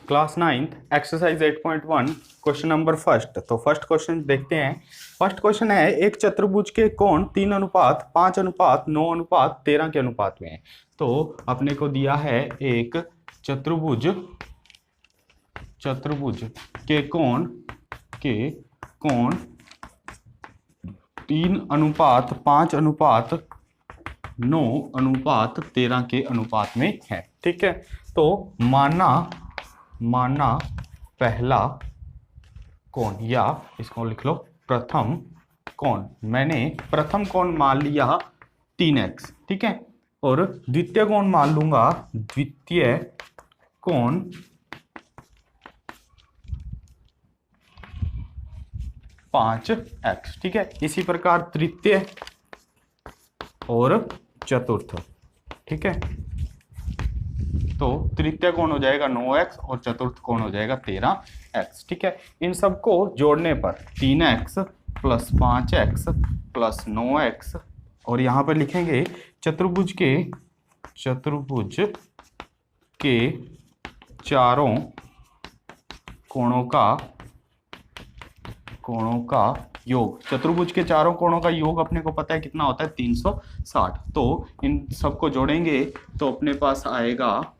Class 9th exercise 8.1 question number first. तो first question देखते हैं। फर्स्ट क्वेश्चन है एक चतुर्भुज के कोण 3:5:9:13 के अनुपात में है। तो अपने को दिया है एक चतुर्भुज के कोण 3:5:9:13 के अनुपात में है। ठीक है, तो माना पहला कोण, या इसको लिख लो प्रथम कोण। मैंने प्रथम कोण मान लिया 3x, ठीक है, और द्वितीय कोण मान लूंगा द्वितीय कोण 5x, ठीक है। इसी प्रकार तृतीय और चतुर्थ, ठीक है, तो तृतीय कोण हो जाएगा 9x और चतुर्थ कोण हो जाएगा 13x, ठीक है। इन सबको जोड़ने पर 3x plus 5x plus 9x, और यहां पर लिखेंगे चतुर्भुज के चारों कोणों का योग। चतुर्भुज के चारों कोणों का योग अपने को पता है कितना होता है, 360। तो इन सबको जोड़ेंगे तो अपने पास आएगा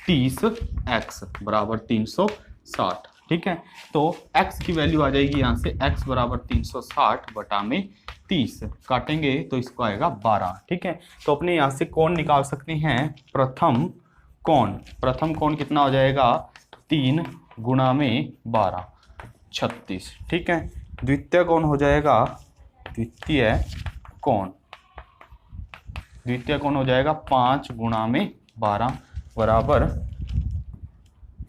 30x बराबर 360, ठीक है। तो x की वैल्यू आ जाएगी यहां से, x बराबर 360 बटा में 30 काटेंगे तो इसको आएगा 12, ठीक है। तो अपने यहां से कोण निकाल सकते हैं। प्रथम कोण कितना हो जाएगा, 3 गुणा में 12 36, ठीक है। द्वितीय कोण हो जाएगा, द्वितीय कोण हो जाएगा 5 गुणा में 12 बराबर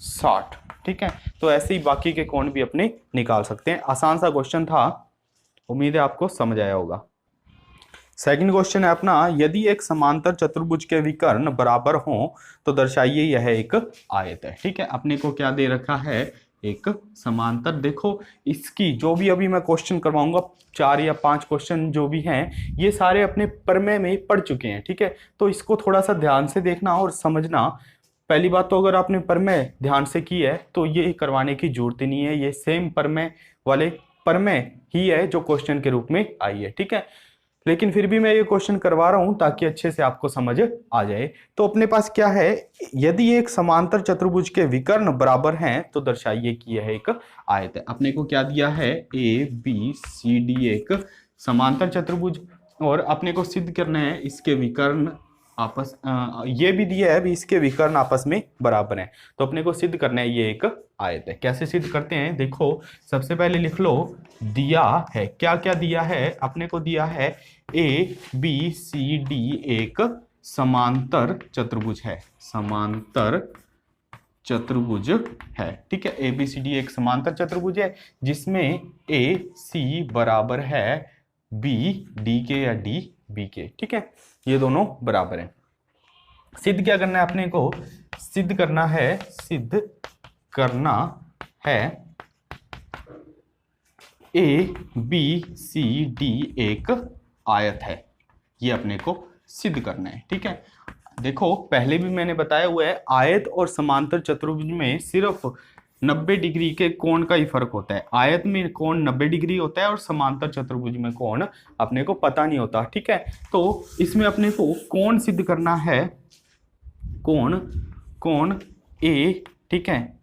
60, ठीक है। तो ऐसे ही बाकी के कोण भी अपने निकाल सकते हैं। आसान सा क्वेश्चन था, उम्मीद है आपको समझ आया होगा। सेकंड क्वेश्चन है अपना, यदि एक समांतर चतुर्भुज के विकर्ण बराबर हो तो दर्शाइए यह एक आयत है, ठीक है। अपने को क्या दे रखा है, एक समांतर। देखो इसकी जो भी अभी मैं क्वेश्चन करवाऊंगा, 4 या 5 क्वेश्चन जो भी हैं, ये सारे अपने प्रमेय में पढ़ चुके हैं, ठीक है। तो इसको थोड़ा सा ध्यान से देखना और समझना। पहली बात तो अगर आपने प्रमेय ध्यान से की है तो ये करवाने की जरूरत ही नहीं है, ये सेम प्रमेय ही है जो क्वेश्चन के रूप में आई है, ठीक है। लेकिन फिर भी मैं ये क्वेश्चन करवा रहा हूं ताकि अच्छे से आपको समझ आ जाए। तो अपने पास क्या है, यदि एक समांतर चतुर्भुज के विकर्ण बराबर हैं तो दर्शाइए कि यह एक आयत है। अपने को क्या दिया है, ABCD एक समांतर चतुर्भुज, और अपने को सिद्ध करना है इसके विकर्ण ये भी दिया है अभी, इसके विकर्ण आपस में बराबर हैं। तो अपने को सिद्ध करना है ये एक आयत है। कैसे सिद्ध करते हैं, देखो सबसे पहले लिख लो, दिया है क्या क्या दिया है, अपने को दिया है ABCD एक समांतर चतुर्भुज है, ठीक है। ABCD एक समांतर चतुर्भुज है जिसमें AC बराबर है BD के या DB के, ठीक है। ये दोनों बराबर हैं। सिद्ध क्या करना है, अपने को सिद्ध करना है ABCD एक आयत है, ये अपने को सिद्ध करना है, ठीक है। देखो पहले भी मैंने बताया हुआ है, आयत और समांतर चतुर्भुज में सिर्फ 90 डिग्री के कोण का ही फर्क होता है। आयत में कोण 90 डिग्री होता है और समांतर चतुर्भुज में कोण अपने को पता नहीं होता, ठीक है। तो इसमें अपने को कोण सिद्ध करना है, कोण A, ठीक है,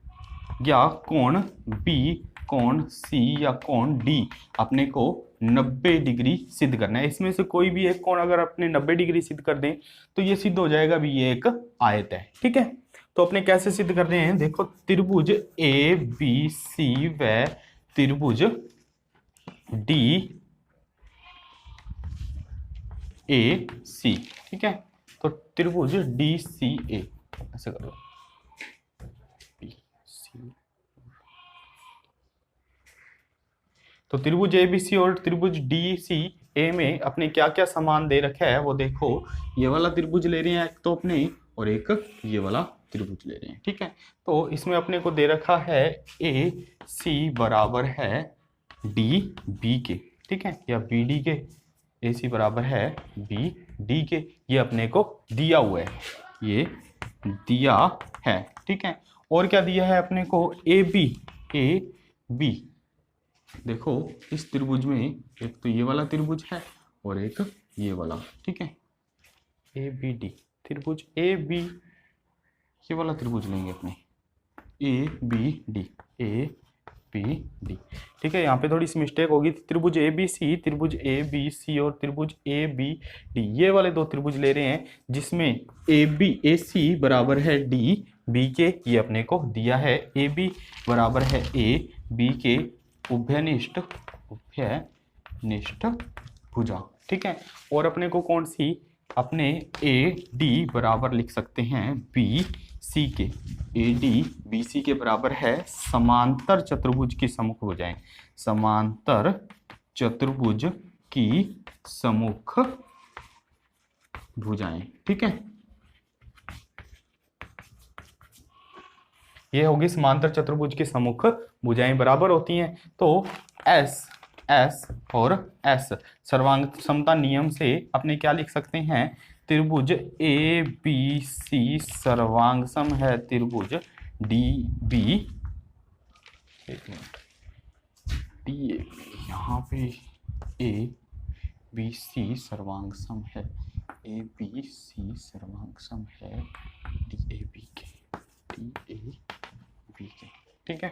या कोण B, कोण C या कोण D अपने को 90 डिग्री सिद्ध करना है। इसमें से कोई भी एक कोण अगर अपने 90 डिग्री सिद्ध कर दें तो ये सिद्ध हो जाएगा भी ये एक आयत है, ठीक है। तो अपने कैसे सिद्ध कर रहे हैं, देखो त्रिभुज ABC व त्रिभुज DAC, ठीक है। तो त्रिभुज DCA ऐसे कर लो, तो त्रिभुज ABC और त्रिभुज DCA में अपने क्या क्या समान दे रखा है वो देखो। ये वाला त्रिभुज ले रहे हैं एक तो अपने, और एक ये वाला त्रिभुज ले रहे हैं, ठीक है। तो इसमें अपने को दे रखा है AC बराबर है DB के, ठीक है, या BD के। AC बराबर है BD के, ये अपने को दिया हुआ है, ये दिया है, ठीक है। और क्या दिया है अपने को, ए बी। देखो इस त्रिभुज में एक तो ये वाला त्रिभुज है और एक ये वाला, ठीक है, ए बी डी त्रिभुज, ए बी, ये वाला त्रिभुज लेंगे अपने, ए बी डी, ठीक है। यहाँ पे थोड़ी सी मिस्टेक होगी, त्रिभुज ए बी सी और त्रिभुज ए बी डी, ये वाले दो त्रिभुज ले रहे हैं जिसमें ए सी बराबर है डी बी के, ये अपने को दिया है, ए बी बराबर है ए बी के उभयनिष्ठ भुजा, ठीक है। और अपने को कौन सी, अपने ए डी बराबर लिख सकते हैं बी सी के, ए डी बी सी के बराबर है समांतर चतुर्भुज की सम्मुख भुजाएं, समांतर चतुर्भुज की सम्मुख भुजाएं, ठीक है। ये होगी समांतर चतुर्भुज की सम्मुख भुजाएं बराबर होती हैं। तो एस और एस सर्वांग समता नियम से अपने क्या लिख सकते हैं, त्रिभुज ए बी सी सर्वांग सम है त्रिभुज डी बी, यहाँ पे ए बी सी सर्वांग सम है, ए बी सी सर्वांग सम है डी ए बी के, ठीक है।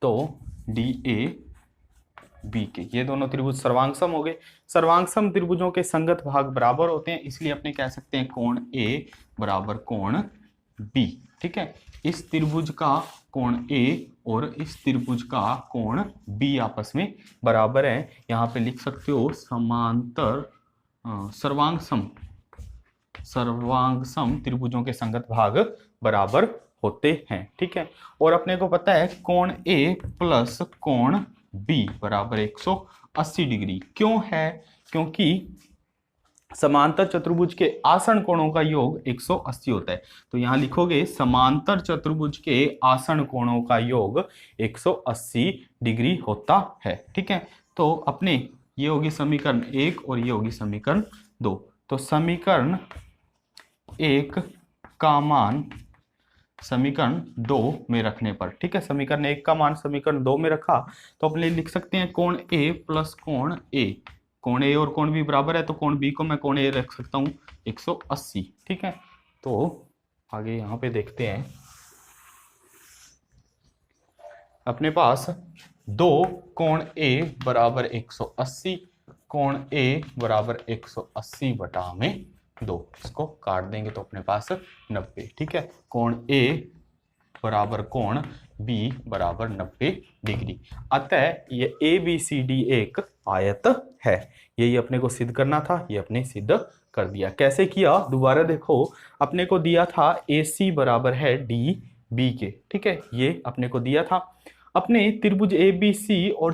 तो डी ए बी के ये दोनों त्रिभुज सर्वांगसम हो गए। सर्वांगसम त्रिभुजों के संगत भाग बराबर होते हैं, इसलिए अपने कह सकते हैं कोण ए बराबर कोण बी, ठीक है। इस त्रिभुज का कोण ए और इस त्रिभुज का कोण बी आपस में बराबर है। यहाँ पे लिख सकते हो समांतर सर्वांगसम त्रिभुजों के संगत भाग बराबर होते हैं, ठीक है। और अपने को पता है कोण ए प्लस कोण बी बराबर 180 डिग्री। क्यों है, क्योंकि समांतर चतुर्भुज के आसन कोणों का योग 180 होता है। तो यहां लिखोगे समांतर चतुर्भुज के आसन कोणों का योग 180 डिग्री होता है, ठीक है। तो अपने ये होगी समीकरण 1 और ये होगी समीकरण 2। तो समीकरण 1 का मान समीकरण 2 में रखने पर, ठीक है, समीकरण 1 का मान समीकरण 2 में रखा तो अपने लिख सकते हैं कोण ए प्लस कोण ए, कोण ए और कोण बी बराबर है, तो कोण बी को मैं कोण ए रख सकता हूं 180, ठीक है। तो आगे यहां पे देखते हैं, अपने पास दो कोण ए बराबर 180, कोण ए बराबर 180 बटा में 2, इसको काट देंगे तो अपने पास 90, ठीक है। कोण ए बराबर कोण बी बराबर 90 डिग्री। अतः ये ए बी सी डी एक आयत है। यही अपने को सिद्ध करना था, ये अपने सिद्ध कर दिया। कैसे किया, दोबारा देखो, अपने को दिया था ए सी बराबर है डी बी के, ठीक है, ये अपने को दिया था। अपने त्रिभुज ए बी सी और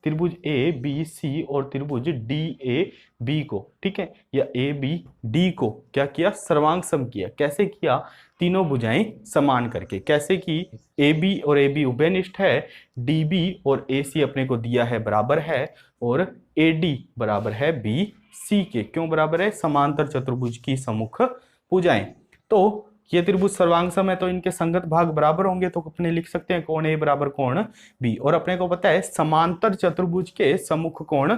त्रिभुज ए बी सी और त्रिभुज डी ए बी को, ठीक है, या ए बी डी को क्या किया, सर्वांग सम किया। कैसे किया, तीनों भुजाएं समान करके। कैसे की, ए बी और ए बी उभयनिष्ठ है, डी बी और ए सी अपने को दिया है बराबर है, और ए डी बराबर है बी सी के। क्यों बराबर है, समांतर चतुर्भुज की सम्मुख भुजाएं। तो ये त्रिभुज सर्वांगसम है तो इनके संगत भाग बराबर होंगे, तो अपने लिख सकते हैं कोण ए बराबर कोण बी। और अपने को पता है समांतर चतुर्भुज के सम्मुख कोण,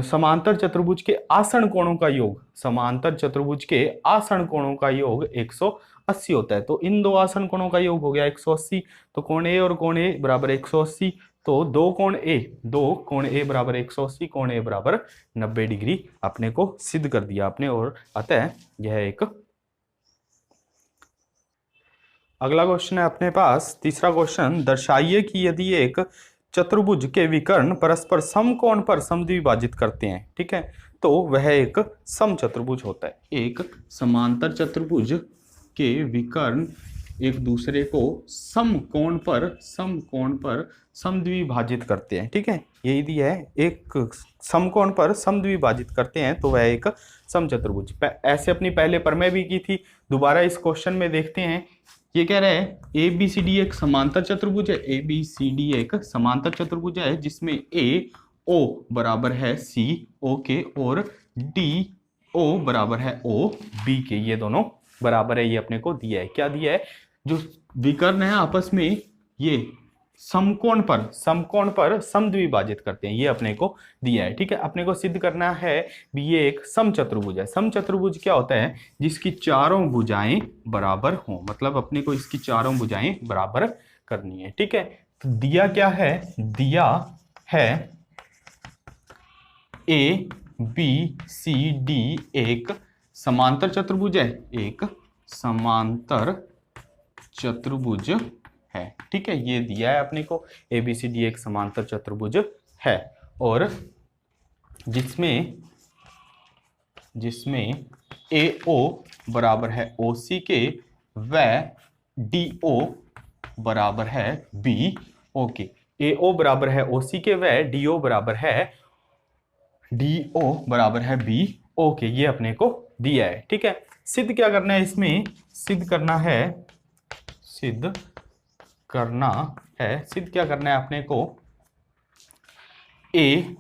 समांतर चतुर्भुज के आसन कोणों का योग, समांतर चतुर्भुज के आसन कोणों का योग 180 होता है। तो इन दो आसन कोणों का योग हो गया 180, तो कोण ए और कोण ए बराबर 180, तो दो कोण ए बराबर 180, कोण ए बराबर 90 डिग्री अपने को सिद्ध कर दिया आपने। और अतः यह एक, अगला क्वेश्चन है अपने पास, तीसरा क्वेश्चन, दर्शाइए कि यदि एक चतुर्भुज के विकर्ण परस्पर समकोण पर समद्विभाजित करते हैं, ठीक है, तो वह एक सम चतुर्भुज होता है। एक समांतर चतुर्भुज के विकर्ण एक दूसरे को समकोण पर समद्विभाजित करते हैं, ठीक है, यही दिया है, एक समकोण पर समद्विभाजित करते हैं तो वह एक सम चतुर्भुज। ऐसे अपनी पहले प्रमेय भी की थी, दोबारा इस क्वेश्चन में देखते हैं। ये कह रहा है ए बी सी डी एक समांतर चतुर्भुज है, ए बी सी डी एक समांतर चतुर्भुज है जिसमें ए ओ बराबर है सी ओ के और डी ओ बराबर है ओ बी के, ये दोनों बराबर है, ये अपने को दिया है। क्या दिया है? जो विकर्ण है आपस में ये समकोण पर समद्विभाजित करते हैं, ये अपने को दिया है। ठीक है, अपने को सिद्ध करना है भी ये एक समचतुर्भुज है। समचतुर्भुज क्या होता है? जिसकी चारों भुजाएं बराबर हो, मतलब अपने को इसकी चारों भुजाएं बराबर करनी है। ठीक है, तो दिया क्या है? दिया है ए बी सी डी एक समांतर चतुर्भुज है, एक समांतर चतुर्भुज है। ठीक है, ये दिया है अपने को, ए बी सी डी एक समांतर चतुर्भुज है, और जिसमें ए ओ बराबर है ओ सी के व डी ओ बराबर है बी ओ के। ए ओ बराबर है ओ सी के व डी ओ बराबर है बी ओ के, ये अपने को दिया है। ठीक है, सिद्ध क्या करना है इसमें? सिद्ध क्या करना है अपने को? ए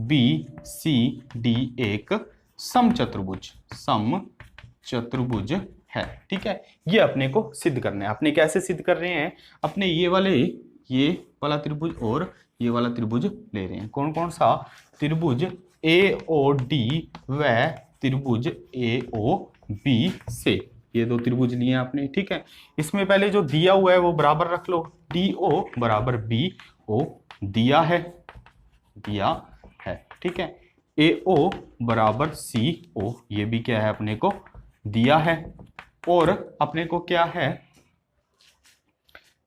बी सी डी एक समचतुर्भुज है। ठीक है, ये अपने को सिद्ध करना है। अपने कैसे सिद्ध कर रहे हैं? अपने ये वाला त्रिभुज और ये वाला त्रिभुज ले रहे हैं। कौन कौन सा? त्रिभुज ए ओ डी व त्रिभुज ए ओ बी से, ये दो त्रिभुज लिए आपने। ठीक है, इसमें पहले जो दिया हुआ है वो बराबर रख लो, डी ओ बराबर बी ओ दिया है। ठीक है, ए ओ बराबर सी ओ, ये भी क्या है अपने को दिया है। और अपने को क्या है?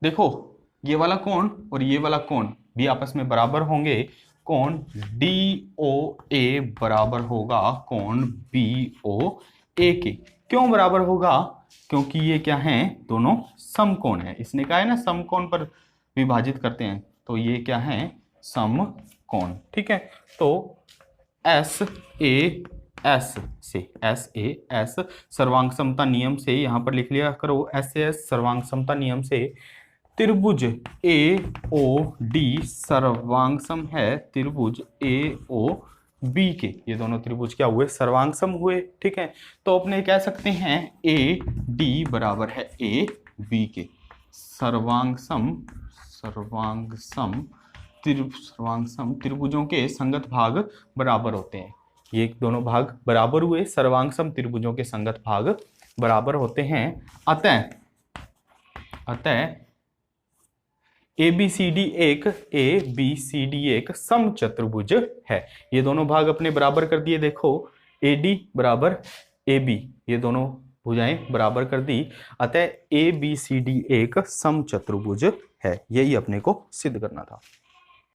देखो, ये वाला कोण और ये वाला कोण भी आपस में बराबर होंगे। कोण डी ओ ए बराबर होगा कोण बी ओ ए के। क्यों बराबर होगा? क्योंकि ये क्या है? दोनों समकोण है। इसने कहा है ना समकोण पर विभाजित करते हैं, तो ये क्या है? समकोण। ठीक है, तो एस ए एस सर्वांग समता नियम से यहां पर लिख लिया करो, एस सर्वांग समता नियम से त्रिभुज ए ओ डी सर्वांग सम है त्रिभुज ए ओ बी के। ये दोनों त्रिभुज क्या हुए? सर्वांग सम हुए। ठीक है, तो अपने कह सकते हैं ए डी बराबर है ए बी के। सर्वांग सम त्रिभुजों के संगत भाग बराबर होते हैं। ये दोनों भाग बराबर हुए, सर्वांग सम त्रिभुजों के संगत भाग बराबर होते हैं। अतः ए बी सी डी एक समचतुर्भुज है। ये दोनों भाग अपने बराबर कर दिए। देखो, ए डी बराबर ए बी, ये दोनों भुजाएं बराबर कर दी। अतः ए बी सी डी एक समचतुर्भुज है। यही अपने को सिद्ध करना था।